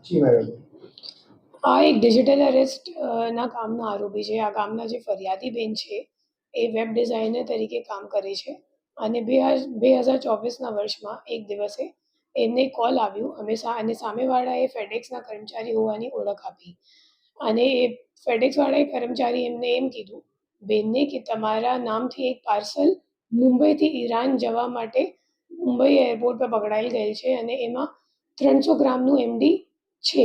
જી madam. આ એક digital arrest ના કામના આરોપી છે. આ કામના જે ફરિયાદી બેન છે એ વેબ ડિઝાઇનર તરીકે કામ કરે છે અને 2024ના વર્ષમાં એક દિવસે એમને કોલ આવ્યું અને સામેવાળાએ ફેડેક્સના કર્મચારી હોવાની ઓળખ આપી અને એ ફેડેક્સવાળાએ કર્મચારી એમને એમ કીધું બેનને કે તમારા નામથી એક પાર્સલ મુંબઈથી ઈરાન જવા માટે મુંબઈ એરપોર્ટ પર પકડાઈ ગયેલ છે અને એમાં 300 ગ્રામનું MD છે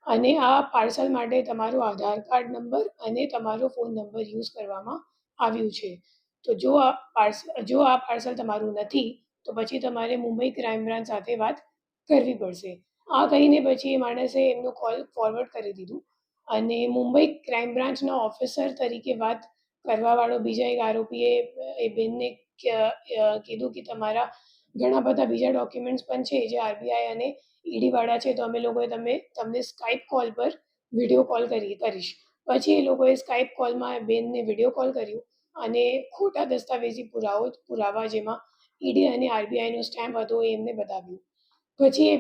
અને આ પાર્સલ માટે તમારો આધાર કાર્ડ નંબર અને તમારો ફોન નંબર યુઝ કરવામાં આવ્યું છે. તો જો આ પાર્સલ તમારું નથી તો પછી તમારે મુંબઈ ક્રાઇમ બ્રાન્ચ સાથે વાત કરવી પડશે. આ કહીને પછી એ માણસે એમનો કોલ ફોરવર્ડ કરી દીધું અને મુંબઈ ક્રાઇમ બ્રાન્ચના ઓફિસર તરીકે વાત કરવાવાળો બીજા એક આરોપીએ એ બેનને કીધું કે તમારા ઘણા બધા બીજા ડોક્યુમેન્ટ્સ પણ છે જે આરબીઆઈ અને ઈડીવાળા છે, તો અમે લોકોએ તમને સ્કાઈપ કોલ પર વિડીયો કોલ કરીશ. પછી એ લોકોએ સ્કાઈપ કોલમાં બેનને વિડીયો કોલ કર્યું અને ખોટા દસ્તાવેજી પુરાવા જેમાં ઈડી અને આરબીઆઈનો સ્ટેમ્પ હતો એ એમને બતાવ્યું. પછી એ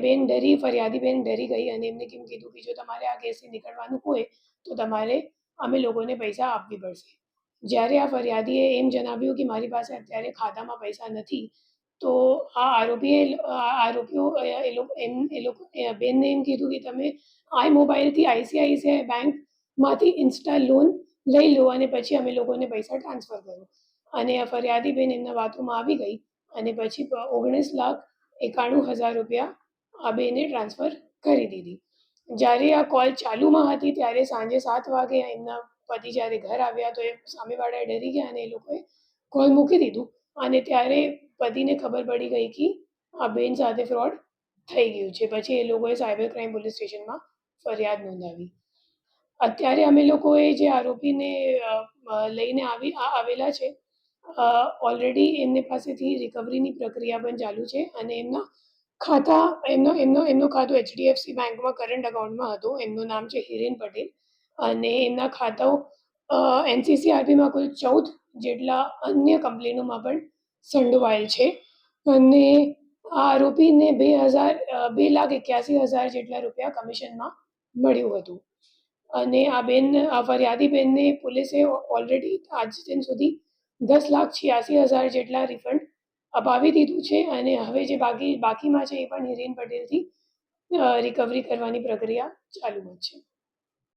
ફરિયાદી બેન ડરી ગઈ અને એમને કેમ કીધું કે જો તમારે આ કેસથી નીકળવાનું હોય તો તમારે અમે લોકોને પૈસા આપવી પડશે. જ્યારે આ ફરિયાદીએ એમ જણાવ્યું કે મારી પાસે અત્યારે ખાતામાં પૈસા નથી, તો આ આરોપીઓ બેનને એમ કીધું કે તમે મોબાઈલથી ICICI બેંકમાંથી ઇન્સ્ટા લોન લઈ લો અને પછી અમે લોકોને પૈસા ટ્રાન્સફર કરો. અને આ ફરિયાદી બેન એમના વાતોમાં આવી ગઈ અને પછી 19,91,000 રૂપિયા આ બેને ટ્રાન્સફર કરી દીધી. જ્યારે આ કોલ ચાલુમાં હતી ત્યારે સાંજે 7 વાગે એમના પતિ જ્યારે ઘર આવ્યા તો એ સામેવાળાએ ડરી ગયા અને એ લોકોએ કોલ મૂકી દીધું અને ત્યારે પતિને ખબર પડી ગઈ કે આ બેન સાથે ફ્રોડ થઈ ગયું છે. પછી એ લોકોએ સાયબર ક્રાઇમ પોલીસ સ્ટેશનમાં ફરિયાદ નોંધાવી. અત્યારે અમે લોકોએ જે આરોપીને લઈને આવેલા છે, ઓલરેડી એમની પાસેથી રિકવરીની પ્રક્રિયા પણ ચાલુ છે અને એમનો ખાતો HDFC બેંકમાં કરંટ અકાઉન્ટમાં હતો. એમનું નામ છે હિરેન પટેલ અને એમના ખાતાઓ NCCRBમાં કુલ 14 જેટલા અન્ય કંપનીઓમાં પણ સંડોવાયેલ છે અને આ આરોપીને 2,81,000 જેટલા રૂપિયા કમિશનમાં મળ્યું હતું અને આ ફરિયાદી બેનને પોલીસે ઓલરેડી આજ દિન સુધી 10,86,000 જેટલા રિફંડ અપાવી દીધું છે અને હવે જે બાકીમાં છે એ પણ હિરેન પટેલથી રિકવરી કરવાની પ્રક્રિયા ચાલુમાં છે.